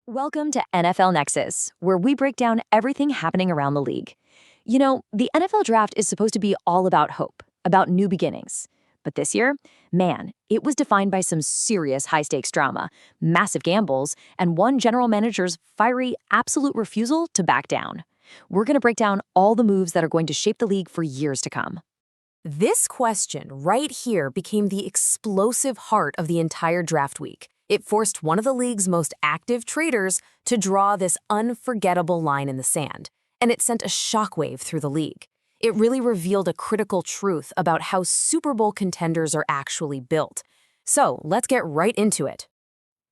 Welcome to NFL Nexus, where we break down everything happening around the league. You know, the NFL draft is supposed to be all about hope, about new beginnings. But this year, man, it was defined by some serious high-stakes drama, massive gambles, and one general manager's fiery, absolute refusal to back down. We're going to break down all the moves that are going to shape the league for years to come. This question right here became the explosive heart of the entire draft week. It forced one of the league's most active traders to draw this unforgettable line in the sand, and it sent a shockwave through the league. It really revealed a critical truth about how Super Bowl contenders are actually built. So let's get right into it.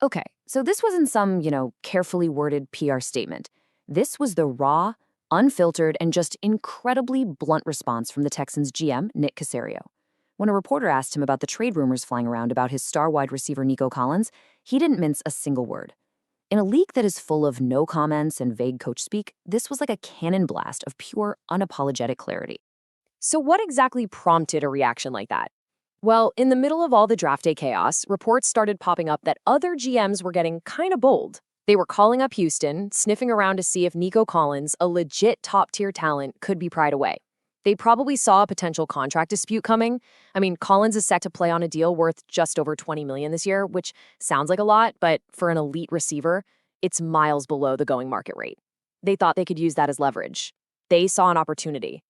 Okay, so this wasn't some, carefully worded PR statement. This was the raw, unfiltered, and just incredibly blunt response from the Texans GM, Nick Caserio. When a reporter asked him about the trade rumors flying around about his star wide receiver Nico Collins, he didn't mince a single word. In a league that is full of no comments and vague coach speak, this was like a cannon blast of pure, unapologetic clarity. So what exactly prompted a reaction like that? Well, in the middle of all the draft day chaos, reports started popping up that other GMs were getting kind of bold. They were calling up Houston, sniffing around to see if Nico Collins, a legit top-tier talent, could be pried away. They probably saw a potential contract dispute coming. I mean, Collins is set to play on a deal worth just over $20 million this year, which sounds like a lot, but for an elite receiver, it's miles below the going market rate. They thought they could use that as leverage. They saw an opportunity.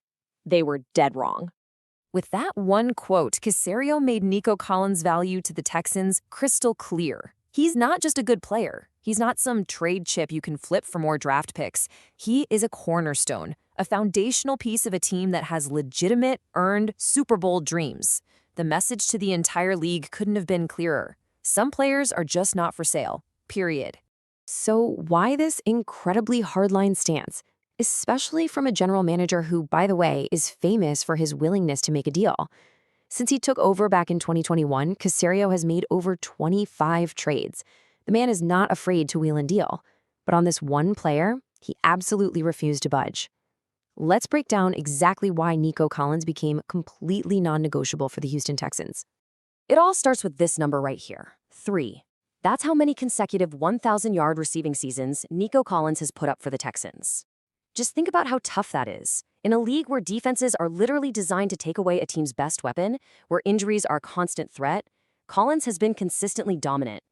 They were dead wrong. With that one quote, Caserio made Nico Collins' value to the Texans crystal clear. He's not just a good player. He's not some trade chip you can flip for more draft picks. He is a cornerstone, a foundational piece of a team that has legitimate, earned Super Bowl dreams. The message to the entire league couldn't have been clearer. Some players are just not for sale, period. So why this incredibly hardline stance, especially from a general manager who, by the way, is famous for his willingness to make a deal? Since he took over back in 2021, Caserio has made over 25 trades. The man is not afraid to wheel and deal. But on this one player, he absolutely refused to budge. Let's break down exactly why Nico Collins became completely non-negotiable for the Houston Texans. It all starts with this number right here, 3. That's how many consecutive 1,000-yard receiving seasons Nico Collins has put up for the Texans. Just think about how tough that is. In a league where defenses are literally designed to take away a team's best weapon, where injuries are a constant threat, Collins has been consistently dominant.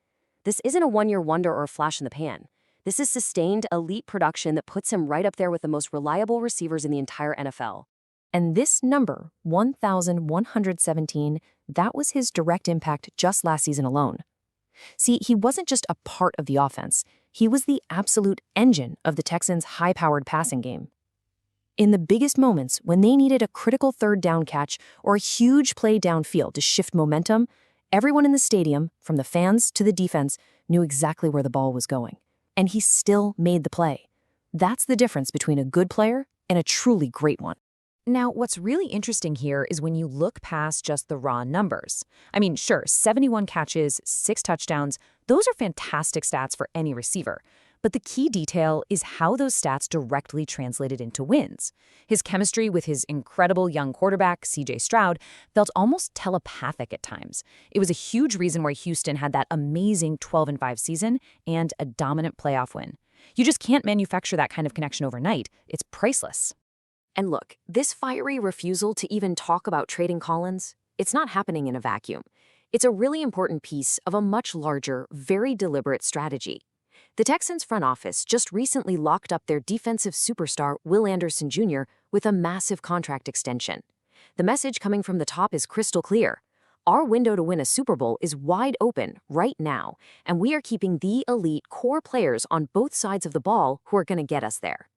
This isn't a one-year wonder or a flash in the pan. This is sustained, elite production that puts him right up there with the most reliable receivers in the entire NFL. And this number, 1,117, that was his direct impact just last season alone. See, he wasn't just a part of the offense. He was the absolute engine of the Texans' high-powered passing game. In the biggest moments, when they needed a critical third down catch or a huge play downfield to shift momentum, everyone in the stadium, from the fans to the defense, knew exactly where the ball was going. And he still made the play. That's the difference between a good player and a truly great one. Now, what's really interesting here is when you look past just the raw numbers. I mean, sure, 71 catches, 6 touchdowns, those are fantastic stats for any receiver. But the key detail is how those stats directly translated into wins. His chemistry with his incredible young quarterback, C.J. Stroud, felt almost telepathic at times. It was a huge reason why Houston had that amazing 12-5 season and a dominant playoff win. You just can't manufacture that kind of connection overnight. It's priceless. And look, this fiery refusal to even talk about trading Collins, it's not happening in a vacuum. It's a really important piece of a much larger, very deliberate strategy. The Texans front office just recently locked up their defensive superstar Will Anderson Jr. with a massive contract extension. The message coming from the top is crystal clear. Our window to win a Super Bowl is wide open right now, and we are keeping the elite core players on both sides of the ball who are going to get us there.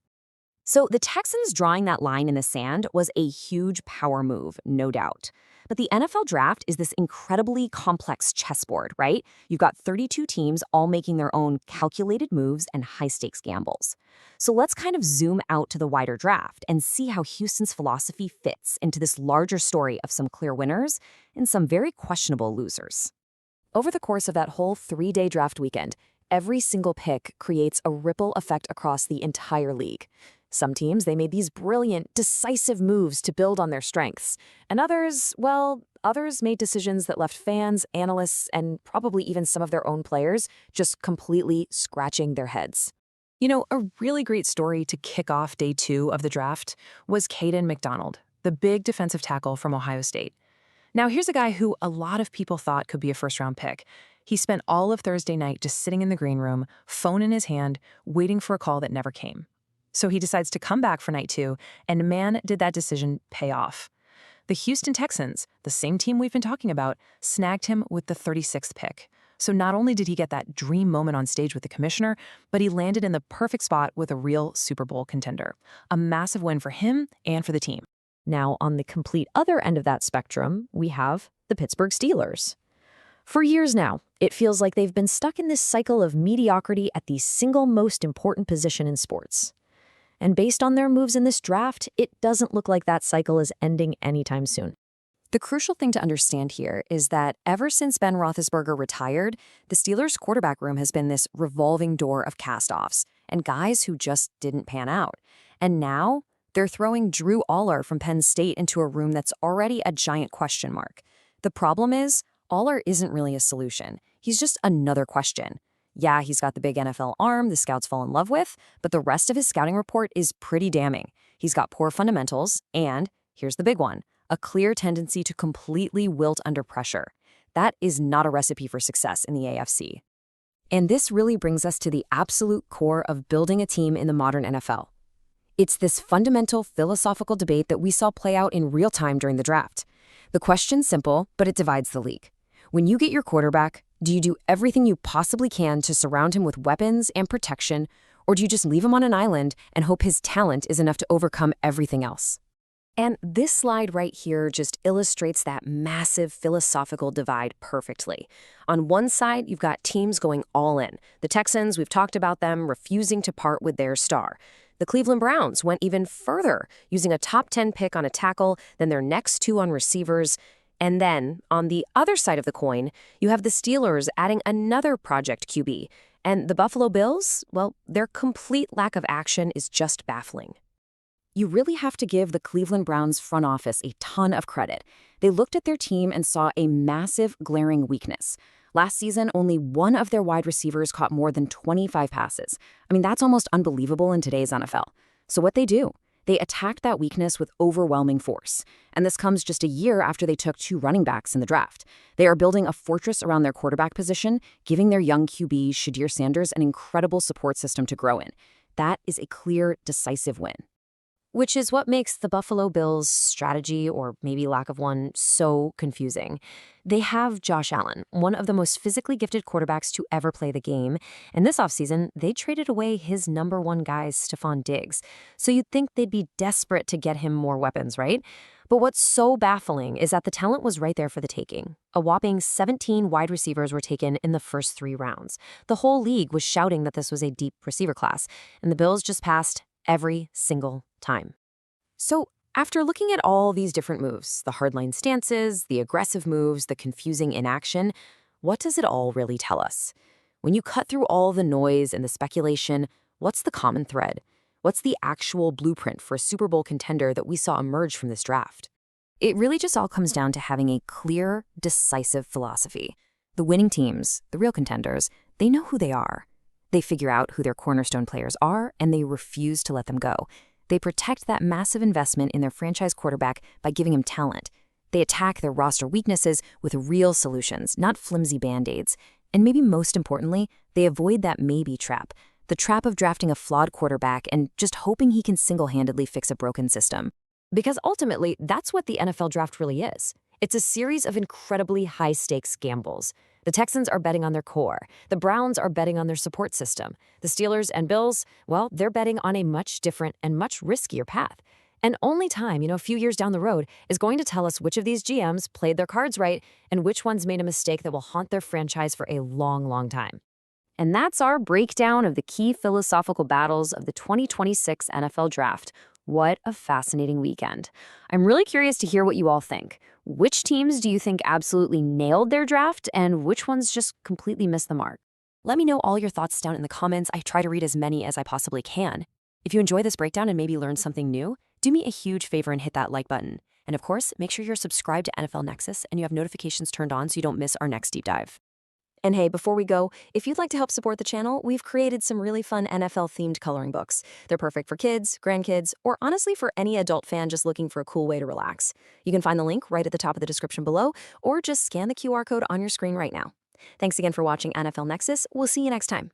So the Texans drawing that line in the sand was a huge power move, no doubt. But the NFL draft is this incredibly complex chessboard, right? You've got 32 teams all making their own calculated moves and high-stakes gambles. So let's kind of zoom out to the wider draft and see how Houston's philosophy fits into this larger story of some clear winners and some very questionable losers. Over the course of that whole 3-day draft weekend, every single pick creates a ripple effect across the entire league. Some teams, they made these brilliant, decisive moves to build on their strengths. And others, well, others made decisions that left fans, analysts, and probably even some of their own players just completely scratching their heads. You know, a really great story to kick off day 2 of the draft was Caden McDonald, the big defensive tackle from Ohio State. Now, here's a guy who a lot of people thought could be a first-round pick. He spent all of Thursday night just sitting in the green room, phone in his hand, waiting for a call that never came. So he decides to come back for night 2, and man, did that decision pay off. The Houston Texans, the same team we've been talking about, snagged him with the 36th pick. So not only did he get that dream moment on stage with the commissioner, but he landed in the perfect spot with a real Super Bowl contender. A massive win for him and for the team. Now, on the complete other end of that spectrum, we have the Pittsburgh Steelers. For years now, it feels like they've been stuck in this cycle of mediocrity at the single most important position in sports. And based on their moves in this draft, it doesn't look like that cycle is ending anytime soon. The crucial thing to understand here is that ever since Ben Roethlisberger retired, the Steelers' quarterback room has been this revolving door of cast-offs and guys who just didn't pan out. And now, they're throwing Drew Aller from Penn State into a room that's already a giant question mark. The problem is, Aller isn't really a solution. He's just another question. Yeah, he's got the big NFL arm the scouts fall in love with, but the rest of his scouting report is pretty damning. He's got poor fundamentals and, here's the big one, a clear tendency to completely wilt under pressure. That is not a recipe for success in the AFC. And this really brings us to the absolute core of building a team in the modern NFL. It's this fundamental philosophical debate that we saw play out in real time during the draft. The question's simple, but it divides the league. When you get your quarterback, do you do everything you possibly can to surround him with weapons and protection, or do you just leave him on an island and hope his talent is enough to overcome everything else? And this slide right here just illustrates that massive philosophical divide perfectly. On one side, you've got teams going all in. The Texans, we've talked about them, refusing to part with their star. The Cleveland Browns went even further, using a top 10 pick on a tackle, then their next 2 on receivers. And then, on the other side of the coin, you have the Steelers adding another project QB. And the Buffalo Bills, well, their complete lack of action is just baffling. You really have to give the Cleveland Browns front office a ton of credit. They looked at their team and saw a massive, glaring weakness. Last season, only one of their wide receivers caught more than 25 passes. I mean, that's almost unbelievable in today's NFL. So what they do? They attacked that weakness with overwhelming force. And this comes just a year after they took 2 running backs in the draft. They are building a fortress around their quarterback position, giving their young QB, Shadir Sanders, an incredible support system to grow in. That is a clear, decisive win. Which is what makes the Buffalo Bills' strategy, or maybe lack of one, so confusing. They have Josh Allen, one of the most physically gifted quarterbacks to ever play the game, and this offseason, they traded away his number 1 guy, Stephon Diggs. So you'd think they'd be desperate to get him more weapons, right? But what's so baffling is that the talent was right there for the taking. A whopping 17 wide receivers were taken in the first 3 rounds. The whole league was shouting that this was a deep receiver class, and the Bills just passed every single time. So, after looking at all these different moves, the hardline stances, the aggressive moves, the confusing inaction, what does it all really tell us? When you cut through all the noise and the speculation, what's the common thread? What's the actual blueprint for a Super Bowl contender that we saw emerge from this draft? It really just all comes down to having a clear, decisive philosophy. The winning teams, the real contenders, they know who they are. They figure out who their cornerstone players are, and they refuse to let them go. They protect that massive investment in their franchise quarterback by giving him talent. They attack their roster weaknesses with real solutions, not flimsy band-aids. And maybe most importantly, they avoid that maybe trap, the trap of drafting a flawed quarterback and just hoping he can single-handedly fix a broken system. Because ultimately, that's what the NFL draft really is. It's a series of incredibly high-stakes gambles. The Texans are betting on their core. The Browns are betting on their support system. The Steelers and Bills, well, they're betting on a much different and much riskier path. And only time, a few years down the road, is going to tell us which of these GMs played their cards right and which ones made a mistake that will haunt their franchise for a long, long time. And that's our breakdown of the key philosophical battles of the 2026 NFL Draft. What a fascinating weekend. I'm really curious to hear what you all think. Which teams do you think absolutely nailed their draft, and which ones just completely missed the mark? Let me know all your thoughts down in the comments. I try to read as many as I possibly can. If you enjoy this breakdown and maybe learned something new, do me a huge favor and hit that like button. And of course, make sure you're subscribed to NFL Nexus and you have notifications turned on so you don't miss our next deep dive. And hey, before we go, if you'd like to help support the channel, we've created some really fun NFL-themed coloring books. They're perfect for kids, grandkids, or honestly for any adult fan just looking for a cool way to relax. You can find the link right at the top of the description below, or just scan the QR code on your screen right now. Thanks again for watching NFL Nexus. We'll see you next time.